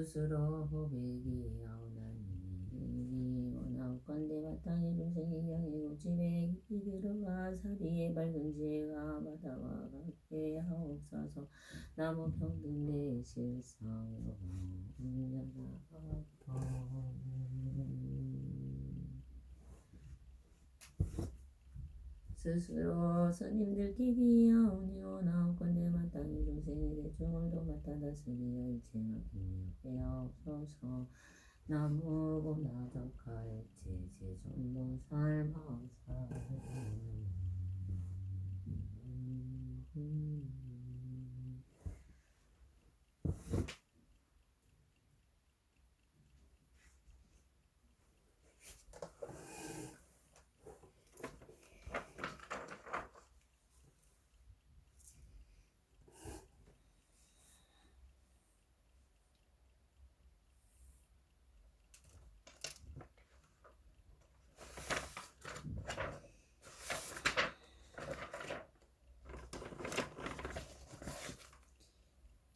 스스로 고백이 아오나니 원하건대 마땅히 중생이 양이고 집에 깊이 들어가 사리에 밝은 지혜가 바다와 같게 하옵소서. 나무 평등 내 실상여 스스로 스님들끼리 하오니 원하건대 마땅히 중생의 대중을도 맡아 다스리어 일체마다 하옵소서. 나무고 나덕하에 제제전도 살마살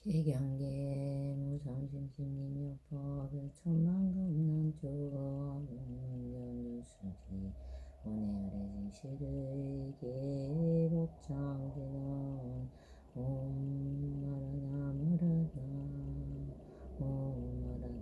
개경계 무상심심님 여법의 천만금 난주거 연주수지 원해열의 진실의 개복창기는 옴마라나 마라나 옴마라나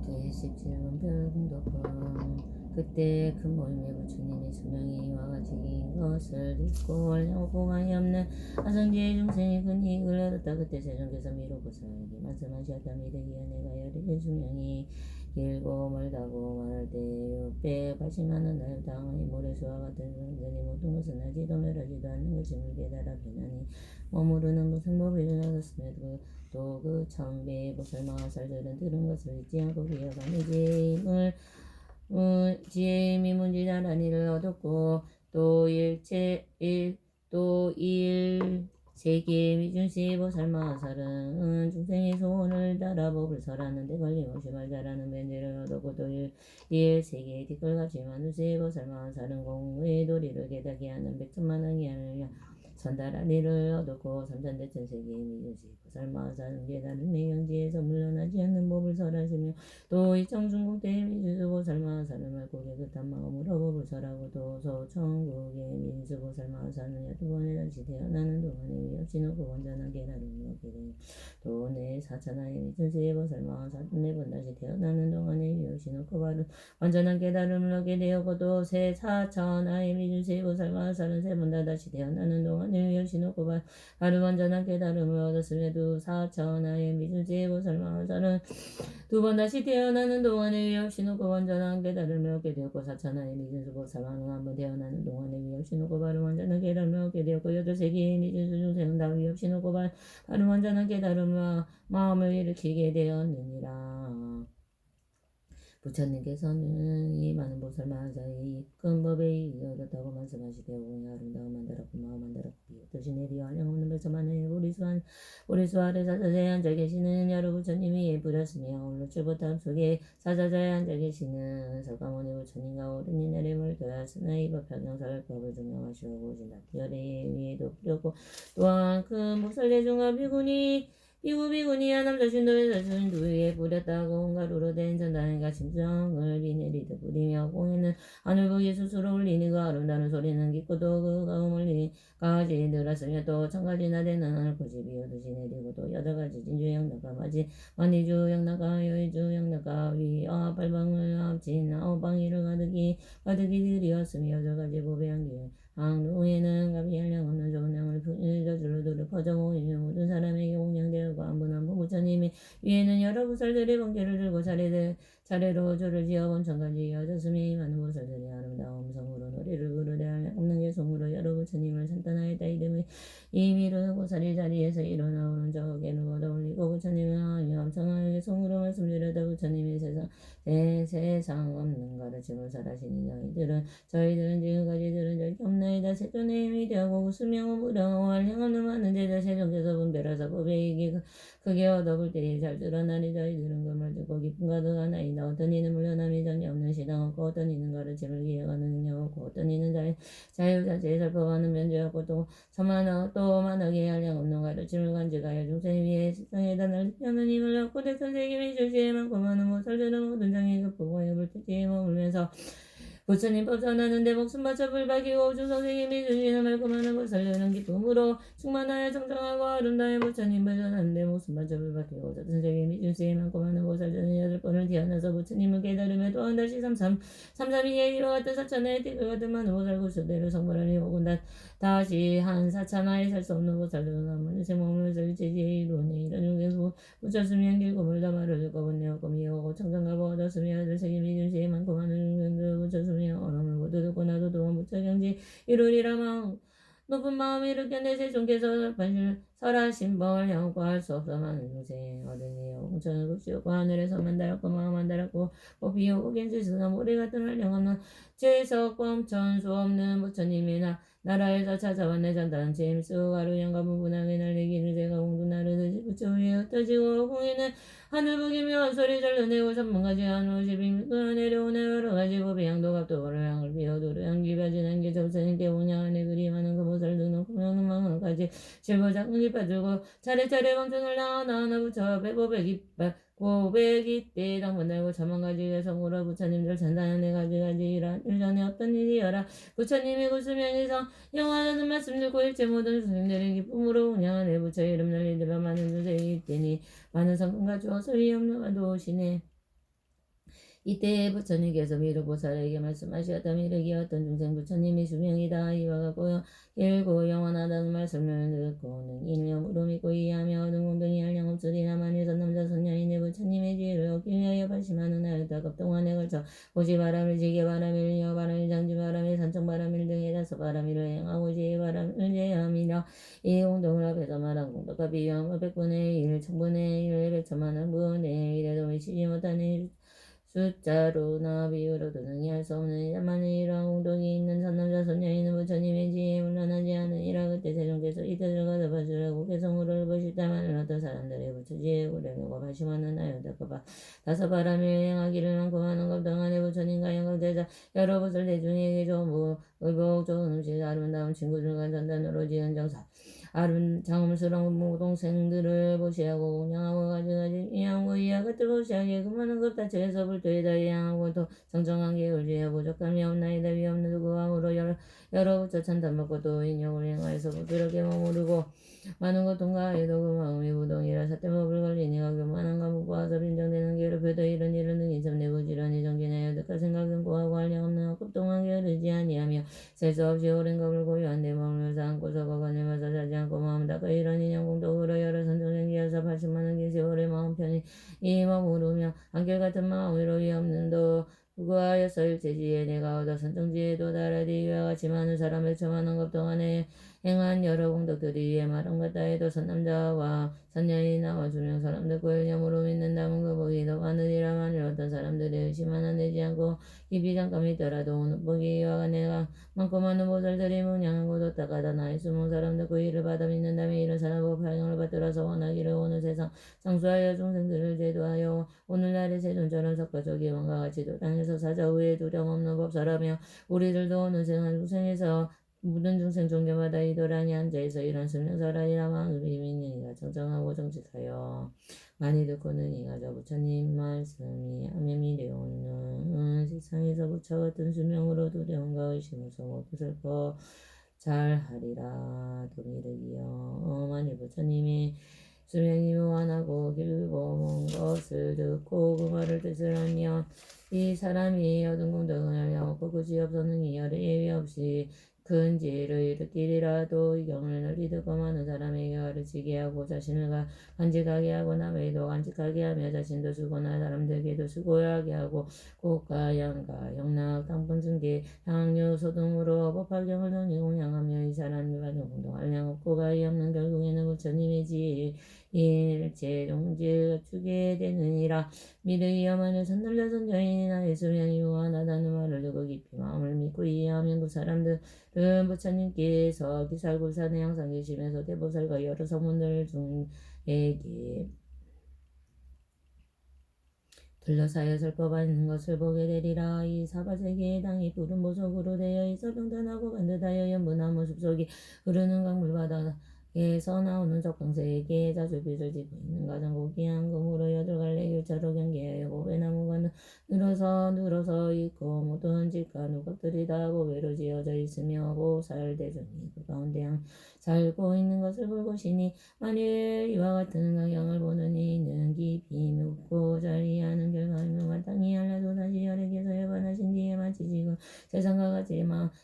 제17번 별궁덕방 그때 큰 모임의 부처님의 수명이 와가지긴 것을 듣고 원량공항이 없는 아성지의 중생이 큰 이익을 얻었다. 그때 세종께서 미루고서에게 말씀하셨답니다. 이어 내가 열의 중량이 길고 멀다고 말할 때 680만원 나엽당의 모래수와 같은 성전이 모든 것은 하지도 멸하지도 않는 것임을 깨달아 배나니 머무르는 무슨 법을 얻었음에도 또 그 천배의 보살마살들은 들은 것을 잊지 않고 기억하니 지혜의 미문지단한 일을 얻었고 또 일세계의 미준시 보살마살은 중생의 소원을 따라 법을 설하는데 걸림없이 말 잘하는 면제를 얻었고 또 일세계의 뒷걸같이 만두세 보살마살은 공의 도리를 깨닫게 하는 100천만원 이하를 전달할 일을 얻었고 삼천대천세계의 미준시 보살마살은 깨달은 매경지에서 물러나지 않는 법을 설하시며 또 이청중국대의 미주보살마살은 맑고 깨끗한 마음으로 법을 설하고 또 소천국의 민수보살마살은 12번에 다시 태어나는 동안에 위없이 높고 완전한 깨달음을 얻게 되며 또 내 사천하의 미준세의 보살마살은 4번 다시 태어나는 동안에 위없이 높고 바른 완전한 깨달음을 얻게 되었고 또 새 사천하의 미준세의 보살마살은 3번 다 다시 태어나는 동안에 위없이 높고 바른 완전한 깨달음을 얻었음에도 사천하의 미준세의 보살마살은 2번 다시 태어나는 동안에 위없이 높고 완전한 깨달음을 얻게 되었고 사천하의 미준수 보살마는 1번 태어나는 동안에 위없이 높고 바른 완전한 깨달음을 얻게 되었고 8세기의 미준수 중생은 다 위없이 높고 바른 완전한 깨달음과 마음을 일으키게 되었느니라. 부처님께서는 이 많은 보살마자의 큰 법에 이르렀다고 말씀하시되 오니 아름다운 만다라고 마음 만다라고 비웃듯이 내리어 한량없는 백성만의 보리수 아래 사자자에 앉아 계시는 여러 부처님이 예쁘렸으며 오늘 출보탑 속에 사자자에 앉아 계시는 석가모니 부처님과 오른이 내림을 교하였으나 이 법 평경설 법을 증명하시려고 오신다. 열의 위에도 뿌렸고 또한 큰 목설대중과 비구비구니야 남자 신도에서 신도에 뿌렸다고 온가루로 된 전단과 심정을 비내리듯 뿌리며 공에는 하늘보기 스스로 울리니 그 아름다운 소리는 깊고도 그 가음을 가지 들었으며 또 1000가지나 되는 하늘꽃이 비오듯이 내리고 또 8가지 진주영락과 마지 만이주영락과 여의주영락과 위와 발방을 합친 9방위를 가득이 들이었으며 8가지 보배 향기를 항루에는 값이 한량없는 좋은 향을 저절로 퍼져 모이며 모든 사람에게 공양되었고 한 분 한 분 부처님이 위에는 여러 보살들의 번개를 들고 차례로 줄을 지어 번천까지 이어졌으며 많은 보살들이 아름다운 음성으로 노래를 부르되 없는 개성으로 여러 부처님을 산탄하였다. 이름의 이미르 보살이 자리에서 일어나 오른쪽에는 얻어 올리고 부처님을 하며 엄청나게 송으로 말씀드려다 부처님이 세상 없는 가르침을 설하시니 저희들은 지금까지 들은 적이 없나이다. 세존의 힘이 되고 웃으며 무령하고 한량없는 많은 제자 세종께서 분별하사 법의 크게 얻어볼 때에 잘 드러나니 저희들은 그말 듣고 기쁨 가득하나이다. 어떤 이는 물러남이 전혀 없는 시당 없고 어떤 이는 가르침을 기억하는 능력 없고 어떤 이는 자유 자체에 살펴가는 면제 없고 또 만하게 한량 없는 가르침을 간직하여 중생 위에 세상에다 날리는 힘을 얻고 대선생님이 주시에 많고 많은 못을 주는 모든 장애 극복하여 불특지에 머물면서 부처님 법 전하는데 목숨 바쳐 불박이고 주선생님이 주시는 맑고 많은 것을 내는 기쁨으로 충만하여 정정하고 아름다운 부처님 법 전하는데 목숨 바쳐 불박이고 주선생님이 주시에 많고 많은 것을 내는 여덟 번을 태어나서 부처님을 깨달으며 또한 다시 삼삼이의 이와 같은 사천의 띠글 같은 많은 보살 구수대를 성불하니 혹은 다시 한 사천하에 살 수 없는 보살들은 남은 새 몸을 설지지에 이루니 이런 중에서 부처수면 길고 멀다 말을 듣고 본내어 꿈이오고 청정가고 얻었으며 아들 책임이 준시에 많고 많은 중생들 부처수며 언어를 모두 듣고 나도 또한 부처경지 이루리라 마음 높은 마음이 이렇게 내 세종께서 설하신 법을 양구할 수 없어 많은 중생 어른이요 공천을 굽시오고 하늘에서 만달았고 마음 만달았고 꽃피우고 겐지스나 모래 같은 한량없는 제석범 천수 없는 부처님이나 나라에서 찾아와 내 전다는 제임스 하루 영가 무분하게 날리기를 제가 공도 나르듯이 부처 위에 흩어지고 공에는 하늘북이며 소리 절르내고 전문가지 한오십이 끌어내려오네 여러가지 법의 양도갑도를 양을 비어도로 양기바진 한개 접선인께 운양하네 그리하는 그 보살 등록 구명은 망원까지 실보작은 깃발 들고 차례차례 방천을 나하나 부처 배법의 깃발 고백이 때 당번 달고 자만가지에 성으로 부처님들 잔단한 애 가지가지 일전에 어떤 일이여라 부처님이 구수명에서 영원하는 말씀 듣고 일체 모든 스님들의 기쁨으로 운양한 애 부처 이름 날리들어 많은 주세이 있더니 많은 성금과 주어 소리 없는 도시네. 이때 부처님께서 미륵보살에게 말씀하셨다며 이르기 어떤 중생 부처님이 수명이다 이와 같고 길고 영원하다는 말씀을 듣고는 일념으로 믿고 이해하며 얻은 공동이 한량없으리나 만일 남자 선녀인의 부처님의 지혜를 얻기 위하여 발심하는 하였다. 급동안에 걸쳐 고지바람을 지게바람을 여바람을 장지바람을 산청바람을 등에 다섯바람을 행하고 지혜바람을 제함이라 이 공동을 앞에서 말한 공덕과 비유함을 100분의 1 1000분의 1 100천만원 분의 1에도 미치지 못하는 숫자로나 비유로도 능히 할 수 없는 이만한 이러한 공덕이 있는 선남자 선녀인은 부처님의 지혜에 물러나지 않으니라. 그때 세종께서 이때를 거듭하시라고 개성으로 보시다마는 어떤 사람들의 부처 지혜에 고려하고 발심하는 하여다 다섯 바람을 행하기를 많고 많은 겁당하네 부처님과 영광대자 여러 것을 대중에게 전부 의복 좋은 음식 아름다운 친구들과 전단으로 지은 정사 장음스러운 모동생들을 보시하고 공양하고 가지가지 이양고 이하 같은 보시하게 그만한 것 자체에서 불도에다 이양하고 또 정정한 게 울지에 부족함이 없나이다 위없는 누구함으로 여러 부처 찬탄받고 또 인용을 행하여서 부드럽게 머무르고 많은 것 통과해도 그 마음이 부동이라 사태법을 걸리니가 교만한 과묵과서 빈정되는 괴롭혀도 이런 일은 능히 점내부지런히 정진하여 득할 생각은 고하고 한량없는 억급동한 게으르지 아니하며 셀 수 없이 오랜 겁을 고요한 내 마음을 삼고서 거거내면서 자지 않고 마음 닦아 이런 인연공덕으로 여러 선정생기하사 80만원 계시오래 마음 편히 이 머무르며 한결같은 마음으로 위없는도 부구하여서 일체지에 내가 얻어 선정지에 도달하리 이와 같이 많은 사람을 처만한 겁동안에 행한 여러 공덕들이 위에 말한 것 따위도 선남자와 선녀인나와 두명 사람들 고일념으로 믿는다면 그 복이 더 많으리라. 만일 어떤 사람들이 의심 하나 내지 않고 깊이 잠깐 있더라도 오는 복이 이와 내가 많고 많은 보살들이 문양하고도 닦아다 나의 수문 사람들 그 일을 받아 믿는다면 이런 사람 법화영을 받들어서 원하기를 오늘 세상 상수하여 중생들을 제도하여 오늘날의 세존처럼 석가족이 왕과 같이 도당에서 사자 후에 두려움 없는 법사라며 우리들도 어느 생에서 모든 중생 종교마다 이도랑이 앉아있어 이런 수명설하리라. 마음이 믿느니가 정정하고 정직하여 많이 듣고는 이가 저 부처님 말씀이 암염이 되오는 세상에서 부처 같은 수명으로 두려움과 의심으로 모두 슬퍼 잘하리라. 도미르기여 만일 부처님이 수명이 무한하고 길고 먼 것을 듣고 그 말을 뜻을 하면 이 사람이 얻은 공덕을 하며 없고 그지 없어는 이열의 예외 없이 큰 지혜를 일으키리라도 이 경을 널리 듣고 많은 사람에게 가르치게 하고 자신을 간직하게 하고 남에게도 간직하게 하며 자신도 수고나 사람들에게도 수고하게 하고 국가 양가 영락 당분 승계 향유 소등으로 법화경을 능히 공양하며 이 사람이 받은 공덕 한량 없고 가히 부처님의 지 일체 종지를 갖추게 되느니라. 미르이야만을 선날자선 여인이나 예수량이와 나다는 말을 듣고 깊이 마음을 믿고 이해하면 그 사람들은 부처님께서 기살굴산에 항상 계시면서 대보살과 여러 성문들 중에게 둘러싸여 설법하는 것을 보게 되리라. 이 사바세계의 땅이 푸른 보석으로 되어 있어 평탄하고 반듯하여 연분나무 숲속이 흐르는 강물 바다에서 나오는 적강세에게 자주 빚을 지고 있는 가장고기한 금으로 여덟 갈래 교차로 경계하여 고배나무가 늘어서 있고 모든 집과 누각들이 다 고배로 지어져 있으며 보살 대중이 그 가운데 살고 있는 것을 볼 것이니 만일 이와 같은 강양을 보는 이는 깊이 묻고 자리하는 결과이며 마땅히 알라도 다시 열에게서 여반하신 뒤에 마치 지금 세상과 같이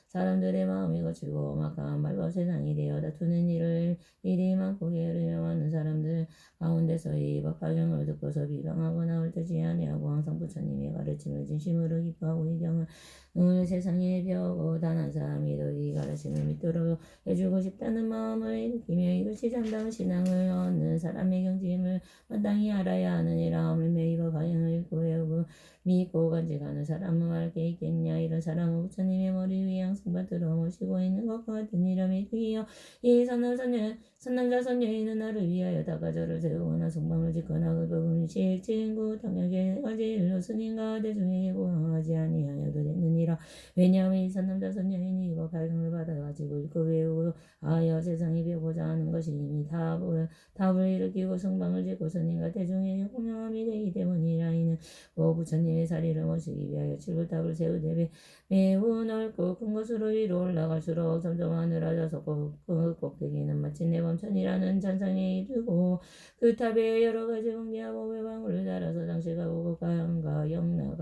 사람들의 마음이 거칠고 막강한 말과 세상이 되어 다투는 일이 많고 게으르며 많은 사람들 가운데서 이 법화경을 듣고서 비방하거나 옳듯이 아니하고 항상 부처님의 가르침을 진심으로 기뻐하고 이 경을 세상에 펴고 단 한 사람이도 이 가르침을 믿도록 해주고 싶다는 마음을 일으키며 이것이 참다운 신앙을 얻는 사람의 경지임을 마땅히 알아야 하느니라. 하물며 이 법화경을 읽고 외우고 믿고 간직하는 사람은 알게 있겠냐. 이런 사람은 부처님의 머리 위에 항상 받들어 모시고 있는 것과 같은 이름이 크기요. 이 선남자 선녀인은 나를 위하여 다가절을 세우거나 성방을 짓거나 그금식 친구 당역에 가지 일로 스님과 대중에게 고항하지 아니하여도 됐느니라. 왜냐하면 이 선남자 선녀인이 이거 발견을 받아가지고 읽고 외우고 하여 세상이 배우고자 하는 것이 이미 답을 일으키고 성방을 짓고 스님과 대중에게 공양함이 되기 때문이라. 이는 부처님의 사리를 모시기 위하여 칠불탑을 세우되 매우 넓고 큰 것으로 위로 올라갈수록 점점 하늘하여서 그 꼭대기는 마치 내범천이라는 잔상에 이르고 그 탑에 여러 가지 번개하고 외방울을 달아서 장식하고 그 강과 영나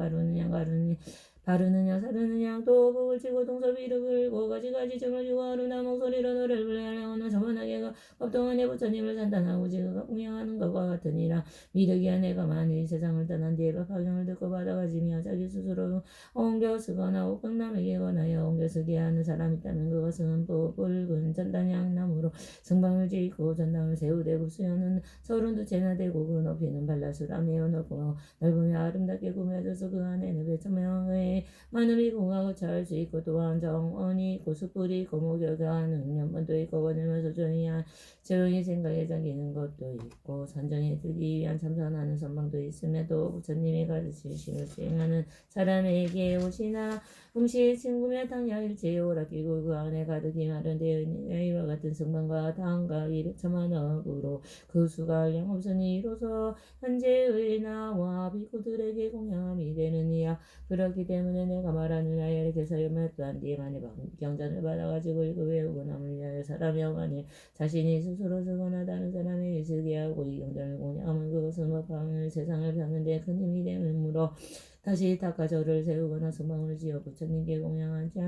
바르느냐 사르느냐 또 복을 치고 동서비를 불고 가지가지 점을 주고 하루나 목소리로 노래를 불러하려거나 저번하게 법동안에 부처님을 산탄하고 지그가 공양하는 것과 같으니라. 미륵이야 내가 만일 세상을 떠난 뒤에 법화경을 듣고 받아가지며 자기 스스로 옮겨 쓰거나 혹은 남에게 권하여 옮겨 쓰게 하는 사람이 있다면 그것은 붉은 전단향나무로 성방을 짓고 전당을 세우되 그 수요는 32채나 되고 그 높이는 발라수라 매우 넓으며 아름답게 꾸며져서 그 안에는 배천명의 많음이 공하고 잘 수 있고 또한 정원이 있고 숯불이 있고 목욕가 능련번도 있고 거닐면서 조용히 생각에 잠기는 것도 있고 산정에 들기 위한 참선하는 선방도 있음에도 부처님이 가르치심을 수행하는 사람에게 옷이나 음식 친구며 당약 일체에 오락기고 그 안에 가득히 마련되어 있는 이와 같은 성방과 당과 200천만억으로 그 수가 한량 없으니 이로써 현재의 나와 비구들에게 공양함이 되느니라. 그렇기 때문에 내가 말하느냐 이렇게서 몇도한 뒤에 만일 경전을 받아가지고 읽고 외우고 남을 위하여 사람이 어간에 자신이 스스로 쓰거나 다른 사람에게 쓰게 하고 이 경전을 공양하면 그것은 법방을 세상을 펴는데 큰 힘이 되므로 다시 닦아절을 세우거나 소망을 지어 부처님께 공양하지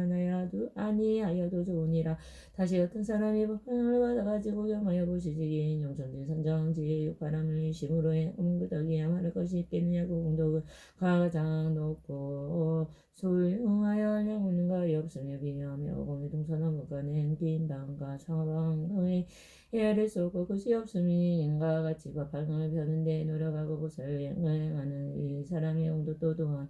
아니하여도 좋으니라. 다시 어떤 사람이 법방을 받아가지고 겸하여 보시지기 용천지 선정지의 육바람을 일심으로 ом그덕이야 말할 것이 있겠느냐고 공덕은 가장 높고 소유하여 한량 없는가 없으며 비하며 공의 동서나무가 냉긴 방과 사방의 해야를 쏟고 끝이 없음이 인과 같이 법화경을 펴는데 노력하고 보살을 행하는 이 사람의 용도도 또한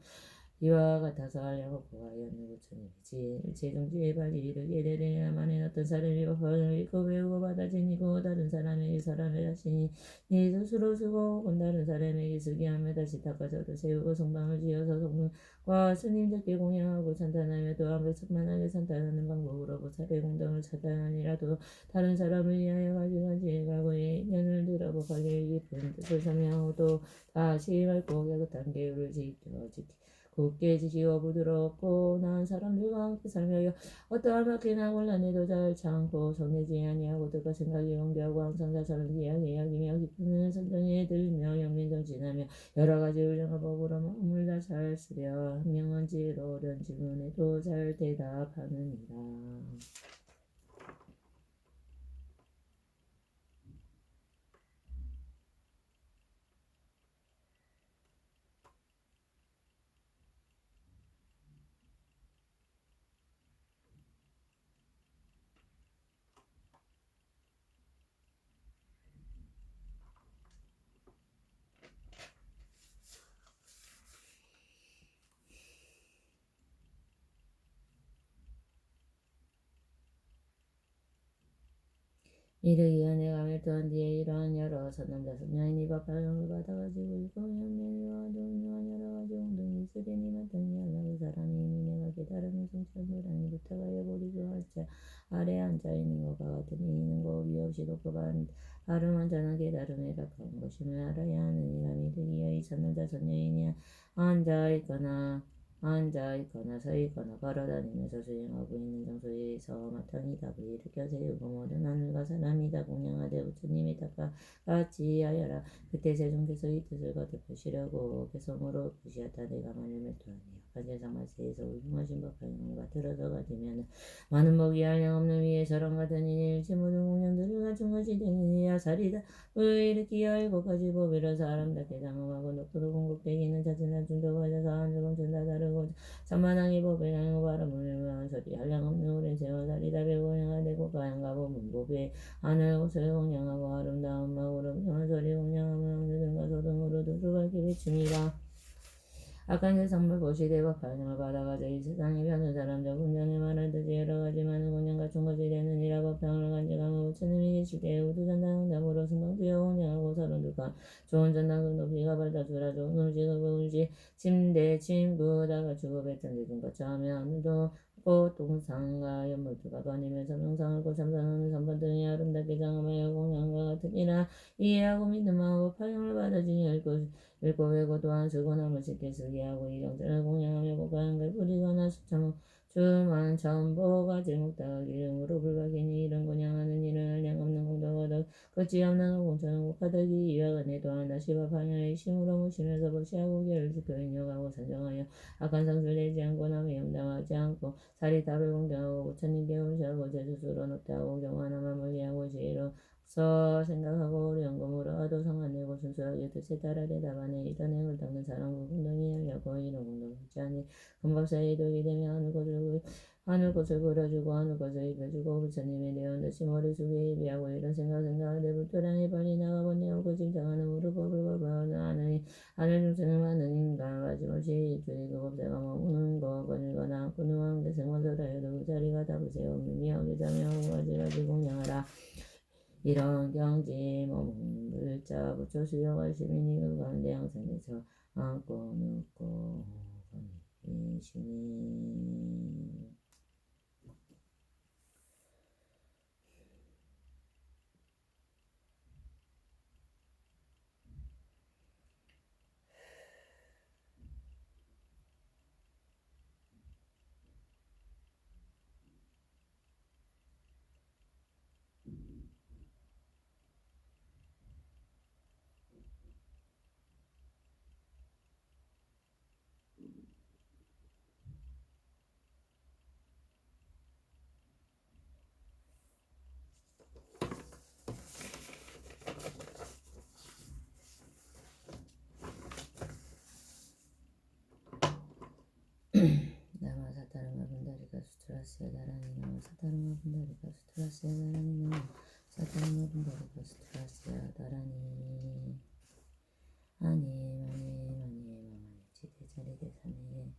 이와 같아서 하려고 구하였는 부처님이지. 일체종지에 빨리 이르게 되려야만은 어떤 사람이 법화경을 읽고 배우고 받아 지니고 다른 사람에게 사람의 자신이 네 스스로 쓰고 혹은 다른 사람에게 쓰게 하며 다시 닦아져도 세우고 성방을 지어서 성과 스님들께 공양하고 찬탄하며 또한 백천만하게 찬탄하는 방법으로 보살의 공덕을 찬탄하니라도 다른 사람을 위하여 가지가지 과거의 인연을 들어보가게 깊은 뜻을 설명하고 또 다시 맑고 깨끗한 계율을 굳게 지키고 부드럽고 나은 사람들과 함께 살며 어떠한 막히나 곤란해도 잘 참고 성내지 아니하고 뜻과 생각이 옮겨하고 항상 자선을 이야기하며 깊은 선정에 들며 영민정진하며 여러 가지 훌륭한 법으로 마음을 다 잘 쓰려 현명한지로 어려운 질문에도 잘 대답하느니라. 이르기야 내가 멸도한 뒤에 이러한 여러 선남자 선녀인이 밥하령을 받아가지고 일곱 명과 동료한 여러 가지 웅덩이 쓰리니 많더니 하려고 사람이 이미 내가 깨달음을 성취하노라니 부탁하여 보리고 할자 아래 앉아 있는 것과 같으니 이는 거 위없이 높고 발음한 자는 깨달음에 가까운 것임을 알아야 하느니라. 이르기야 이 선남자 선녀인이 앉아있거나 서있거나 걸어다니면서 수행하고 있는 장소에서 마땅히 답을 일으켜 세우고 모든 하늘과 사람이 다 공양하되 부처님이 다 같이 하여라. 그때 세종께서 이 뜻을 거듭하시려고 개성으로 부시하다. 내가 만일 멸도하니 약한 세상 말세에서 울중하신 법하영을 받들어서 가지면 많은 복이 한량없는 위에 저런 같으니 일체 모든 공양들을 갖춘 것이 되느니라. 사리다 일으키어 일곱 가지 법이라 사람답게 장엄하고 높도록 공급되기는 자신한 중도가 자서 한조금 준다 다르고 산만하게 법에 향하고 바람을 외면한 소리 한량없는 오랜 세월 다리다 배공양하 되고 가양가 법은 법에 하늘 옷을 공양하고 아름다운 마구로 명한 소리 공양하며 등과 소등으로 두루 밝게 비춤이라. 악한 세상물 보시되고 발령을 받아가져 이 세상에 변한 사람들 군전에 말하듯이 여러 가지 많은 공양 갖춘 것이 되느니라. 법당을 간직하며 부처님이 계실 때에 우두전당답으로 승강주여 공양하고 서른두가 좋은 전당금 높이가 발다주라 좋은 음식을 음식 침대 침구 다가 주고 배턴 든 것처 하며 하늘도 꽃동상과 연물두가 번이면서 명상하고 참선하는 선번 등이 아름답게 장엄하여 공양과 같으니라. 이해하고 믿는 마음으로 파령을 받아지니 일곱 외고 또한 수고나무 쉽게 쓰게 하고 이정전을 공양하며 고가한 걸 뿌리거나 수만 천보가 제목다가 기름으로 불가기니 이런 공양하는 일은 한량없는 공덕어덕 끝이 없는 공천은 국가덕이 이와 간에 또한 다시와 반야의 심으로 무시면서 법시하고 계를 지켜 인력하고 산정하여 악한 성술 내지 않고 남의 염담하지 않고 사리탑을 공정하고 부처님께 울시하고 제수수로 높다고 경화나만 멀리하고 지혜로 생각하고 연금으로 아도 성안내고 순수하게 뜻에 따라 대답하네. 이런 행을 닦는 사람과 공동이 하려고 이런 공동 있지 않니. 금박사에 독이 되면 하늘 것을 그려주고 하늘 것을 입혀주고 부처님의 내온 듯이 머릿속에 입이하고 이런 생각하되 불토량에 빨리 나가보내오고 짐작하는 무릎법을 거부하는 하늘 중생을 많은 인간 마지못이 일주일 그 법사가 머무는 거 거닐거나 군우한 게 생활설하여도 그 자리가 답으세요. 미미하게 자명하고 가지가지 공양하라. 이런 경지 몸은 물자 부처 수여가 시민이 그 가운데 항상에서 안고 눕고 계시니 나마 사타르마 분다리가 수트라스야 다라니 나마 사타르마 분다리가 수트라스야 다라니 나마 사타르마 분다리가 수트라스야 다라니 아니 지대 자리 대산에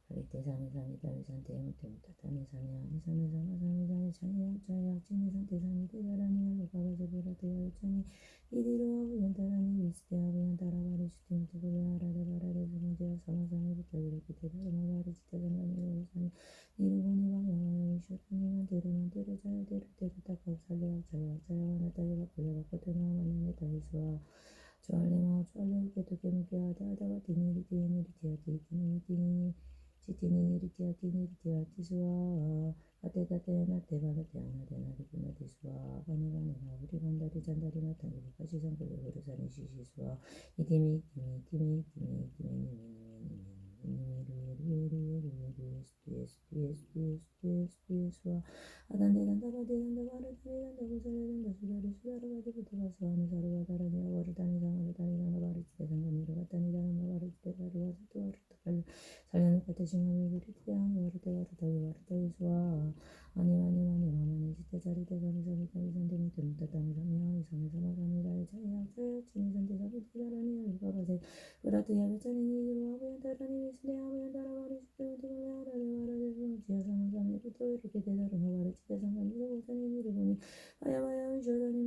가리 대산에 산이 다리 산대 못해 못하다니 산에 아니 산에 산에 산에 산에 찬이 약자에 약진이 산대 산이 대다라니 알로가 가져보라 대열찬이 이리로 하고 연다라니 미스대하고 연다라 바리 주팀 두고래 하라데 바라데 주문제와 사마상에부터 이렇게 대다라마 바리 지대장관이로 산이 이르고니 방향하여 쇼트니만 대로만 대로 자요 대로 닦아 살려 약자야 하나 따게 받고 여갖고 대마만에 따기수와 주알레마 주알레 깨도 깨무게 하다가 디니리 디에니리 디아디 디니리 디아디 수와 아테다테 나테바다테 아나데나리구나 디수와 바네바네나 우리 반다리 잔다리 마타니리가 시상불리 고르사니 시시수와 이티미 수와 아단데단다바데단다바르다데단다 고살레단다 수다리수다라바데부터가서 하는 사르바다라니와 와르다니상하르다니나가 바르지대상관이로 갔다니다나가 바르지대가르와 사토와르타갈로 살려는 가테싱하며 그리티대하며 와르다와르다기 아니 지대자리대가리사리다리산대 못해못하다미사미야 이산에서마사미다리 자야자야 진이산대사비대다라니 알바바세 그라트야베 짜니니지로 하고얀다라니 미스레하고얀다라바리 주대못해갈레 하라데와라데서 지하사마사미부터 이렇게 대다르마 바르지대상관이로 고사니미르보니 바야바야 은쇼다니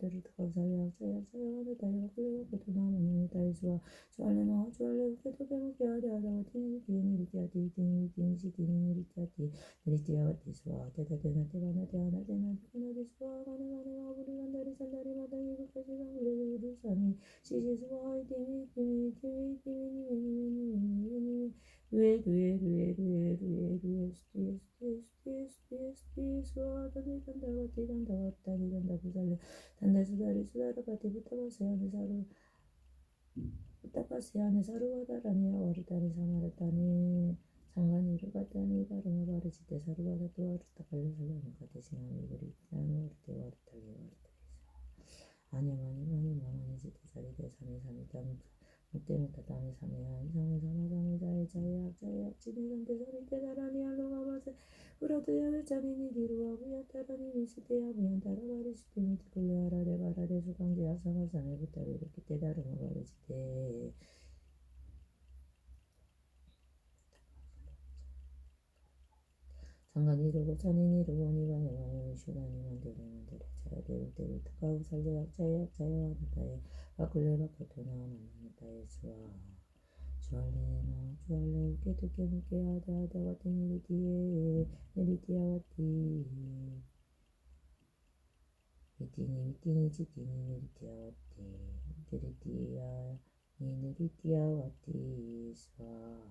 때를 특하고 살려 자야 자야하는 딸이 바꾸려 바꾸도 나무는 딸이 수와 주알레마 주알레 우케도 베무게 하다하다가 티니 티니 리티아티 티니 티니시 티니 리티아티 리티아와티 수와 테테테나 테바나 테아나 테나 테나디 수와 가네 가네 마부리 간다리 산다리 마다니 끝까지 상구레 우르사니 시시 수와 티니 티니 티니 티니 니니 니니 루에 루에 루에 루에 루에 루에 스티에 스티에 스티에 스티에 스티에 수와 다니 단다 와티 단다 왔다니 단다 부살레 단다 수다리 수다라 바티 부타바세 안에 사루 부타바세 안에 사루와다라니야 와르다니 사마르다니 상간이 루가다니 다르마 바르지테 사루와다도 와르다 갈레살라니 가테시나미 그리타니 와르테 와르탈리 와르테 아니 많이 많이 많이 지테 사리 대산에 산이 담 못때못다 담에 산에야 이상에 사마상에 자에 자에 악자에 악지네 산대 산이 대다라니 알로가바세 우라도야 자리니 디루와 부야타라니 미스테야 부얀타라 바리시테 미티콜레 아라레 바라레 수강제 아사가산에 부타레 이렇게 대다르마 바르지테 상간이 이루고 찬인이 이루고 니반에 만에 미슈가니 만데레 만데레 자야 데르데르 특가고 살려 약자에 약자에 와르다에 바꿀레 바꾸토나 만나다에 수와 주알레마 주알레 우케두케 무케 하다하다 와티 니리티에 니리티아와티 미티니 미티니 지티니 니리티아와티 니리티아 니리티아와티 수와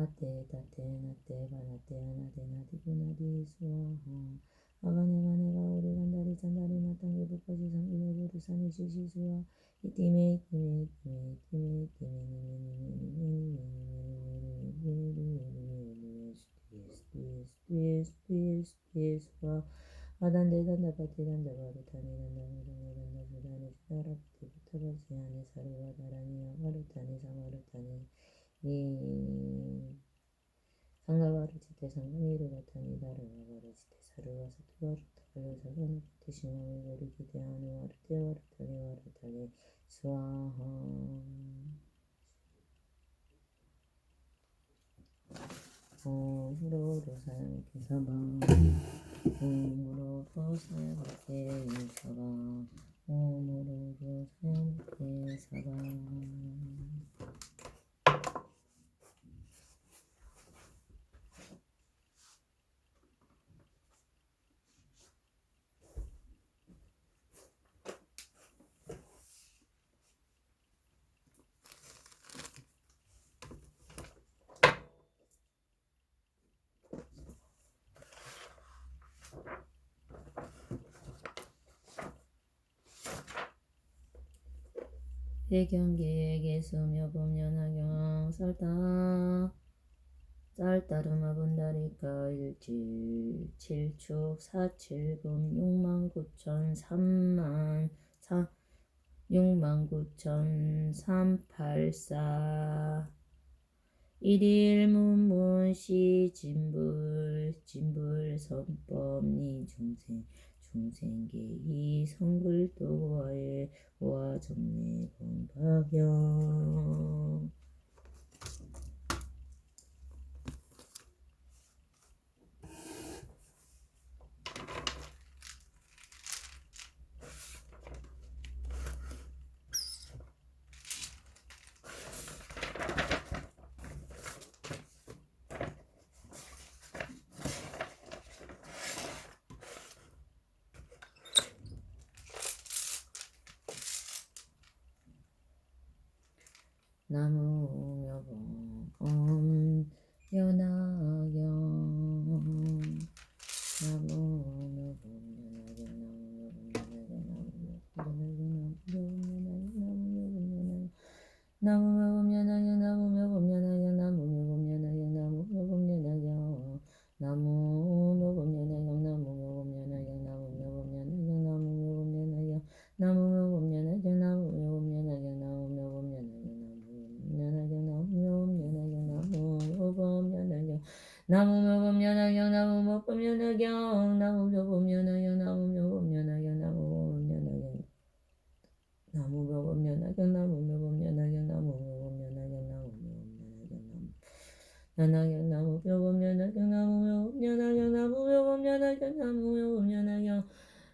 아테 다테 나테 바나테 아나테 나디구나디 수아하 아가네가네가 우리 간다리 잔다리 마땅게 북까지 상기네 부르사니 시시수아 이티메 이티메 이티메 이티메 이티메 이티메 수아 아단데 단다 바티 단다 바르타니 단다 무르네 단다 수다니 수다라바티 부타바시 아네 사르와다라니야 마르타니 사마르타니 상가바르지테 상가니르 가타니 다르마 바르지테 사르와사 투바르타 갈라사가니 테시마미 고리기데 아네 와르테 와르타니 와르타니 스와하 옴으로로 사양케 사방 옴으로로 사양케 사방 옴으로로 사양케 사방 해경계획의 수묘범연하경 쌀따르마 분다리까 일지 칠축 사칠금 69,384 일일문문시 진불선법리 중생계이 성불도와의 와정내 공박경 나무묘범 연하경 나무묘범연하경 나무묘범연하경 나무묘범연하경 나무묘범연하경 나무묘범연하경 나무묘범연하경 나무묘범연하경 나무묘범연하경 나무묘범연하경 나무묘범연하경 나무묘범연하경 나무묘범연하경 나무묘범연하경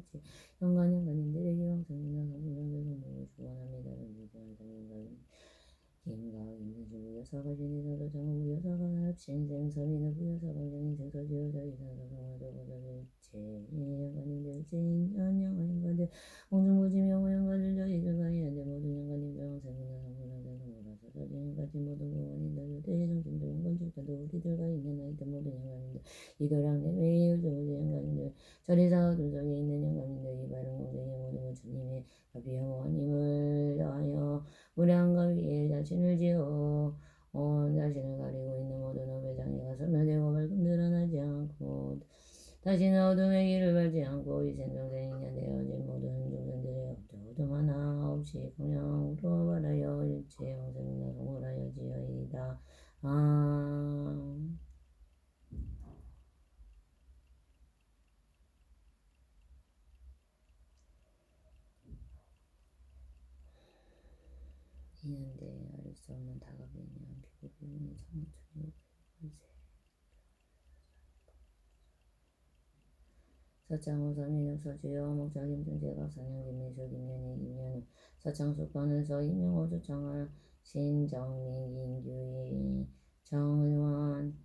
일체 현관인들의 기왕성이나 성공명들을 모두 축원합니다. 김가인수부여사가 지니서도 장부여사가 합신생선이는 부여사가 정인생서지어자 이산서성화도고자일체 현관인들 제인연영하인가들 공중부지명호연가들 저희들가이한데 모든 현관인들 왕생이나 성분한생성호라서 저지인까지 모든 공원인들 대정신들 인건출자도 우리들과 있는 아이들 모든 현관인들 이도량내 외유주모든 현관인들 저리사와 도적에 있는 현관인들 이바른 공쟁의 모든 주님의 가비영원님을 다하여 무량과 위에 자신을 지어 자신을 가리고 있는 모든 업의 장애가 소멸되고 밝음 드러나지 않고 다시는 어둠의 길을 밟지 않고 이 생명생이냐 되어진 모든 중생들의 어둠 하나 없이 공양으로 말하여 일체 영생이나 성불하여 지어이다. 이는데 알 수 없는 다가비니한 비구비운이 성천이 울세 서창호서민혁서주여 목자김준재각산영김미수김연희 서창숙관은서 이명호조창할 신정민김규희 정의원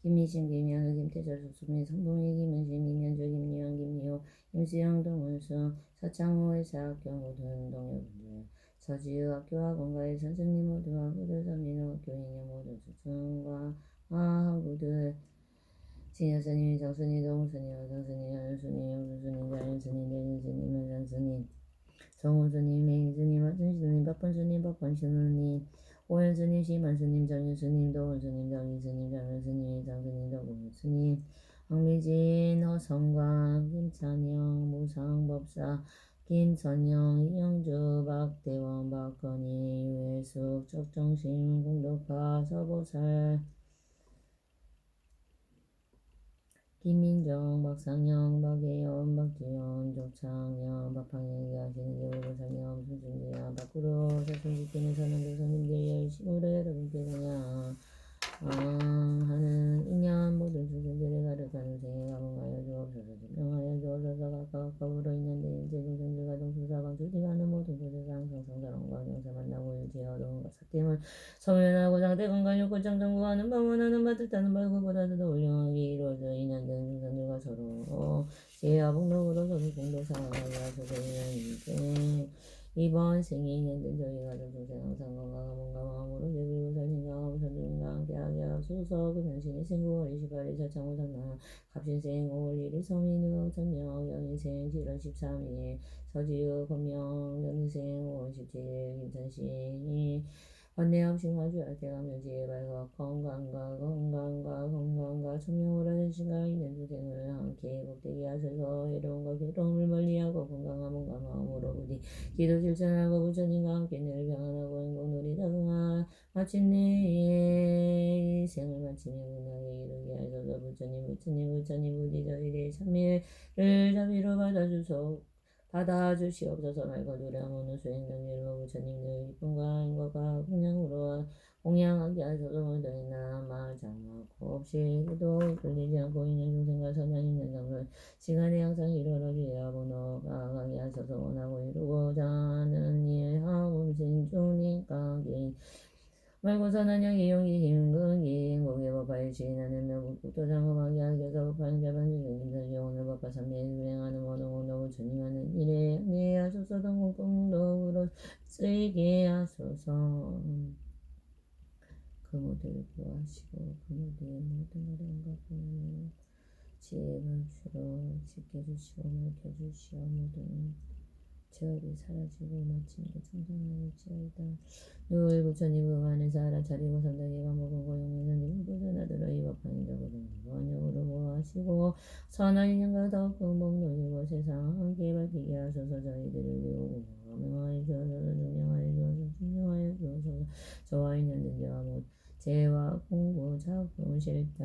김미신 김현우 김태철 숙수민 선봉희 김은신 김현주 김유현 김미호 김수영 동은수 서창호 의사학교 모든 동료분들 서지우 학교학원가의 선생님 모두 학우들 서민호 학교인형 모든 수승과 학우들 진여스님, 정스님, 동스님, 여성스님, 연수님, 영수스님, 자연스님, 대진스님, 현산스님, 성훈스님, 맹스님, 하준스님, 박건스님, 박건신우님, 오연스님, 심한스님, 정윤스님, 도훈스님, 정인스님, 장현스님, 이상스님, 도군스님, 황미진, 허성광, 김찬영, 무상법사, 김선영, 이영주, 박대원, 박건희, 유해숙, 적정심, 공덕화, 서보살, 김민정, 박상영, 박예연, 박지연, 조창영, 박팡영이 하시는 대우로상영, 손준지야, 밖으로 사순지키는 선원들 선임들 열심으로 여러분께 그냥 하는 인연 모든 중생들의 가득한 생에 가공하여 주옵소서 증명하여 주옵소서 가까우로 있는데 인제 중생들과 동수사방 주디가는 모든 곳에서 항상 성사랑과 영사 만나고 일지어 동과 사팀을 서면하고 상태 건강 욕구 장정구하는 방언하는 바뜻 하는 말고보다도 더 훌륭하게 이루어져 인연된 중생들과 서로 지혜와 복록으로 서로 공동사랑하게 하소서 인연 이번 생에 있는 저희 가족 중생 항상 건강한 몸과 마음으로 제불고 살인강하고 선생님과 함께하게 하소서 그 변신의 생구월 28일 자창호상나 갑신생 5월 1일 서민우 천명 영인생 7월 13일 서지우 건명 영인생 5월 17일 김천시 관내함싱마주 알대가면지에 밝아 건강과 청명오라는 시가 있는 주생을 함께 복되게 하셔서 해로움과 괴로움을 멀리하고 건강한 몸과 마음으로 부디 기도 실천하고 부처님과 함께 늘 평안하고 행복 누리다가 마침내 이 생을 마치며 은하게 이르게 하소서 부처님 부디 저희들의 참회를 자비로 받아주시옵소서 말고 두려움은 수행명예로 부처님 늘 기쁨과 행복과 공양으로 공양하게 하소서 모두이나 마장하고 없이 그도 이끌리지 않고 있는 중생과 선한 있는 정설 시간에 항상 이르러지어 번호가 가게 하소서 원하고 이루고자 하는 일 하음신 중립관계 말고 선한 영이 용기 힘근기 행복의 법화에 지인하는 명국도 장엄하게 하셔서 법화인 자반 중생님들 오늘 법화 3일 수행하는 모든 공덕을 주님하는 일에 합리하소서 동공동덕으로 쓰이게 하소서 그 모두를 구하시고 그 모두의 모든 어려움과 고난을 지혜의 감추로 지켜주시고 밝혀주시오 모든 죄업이 사라지고 마침내 청정하였지어이다. 누울 부처님 그 안에서 알아차리고 선덕에 반복하고 용해는 일부전하들어 이 법화인 적으로 번역으로 보하시고 선한 인연과 더욱 공복노이고 세상 함께 밝히게 하소서 저희들을 위하고 명하여 주어서 증명하여 주어서 증명하여 주어서 저와 인연된 자와 못 죄와 공부 작품 실다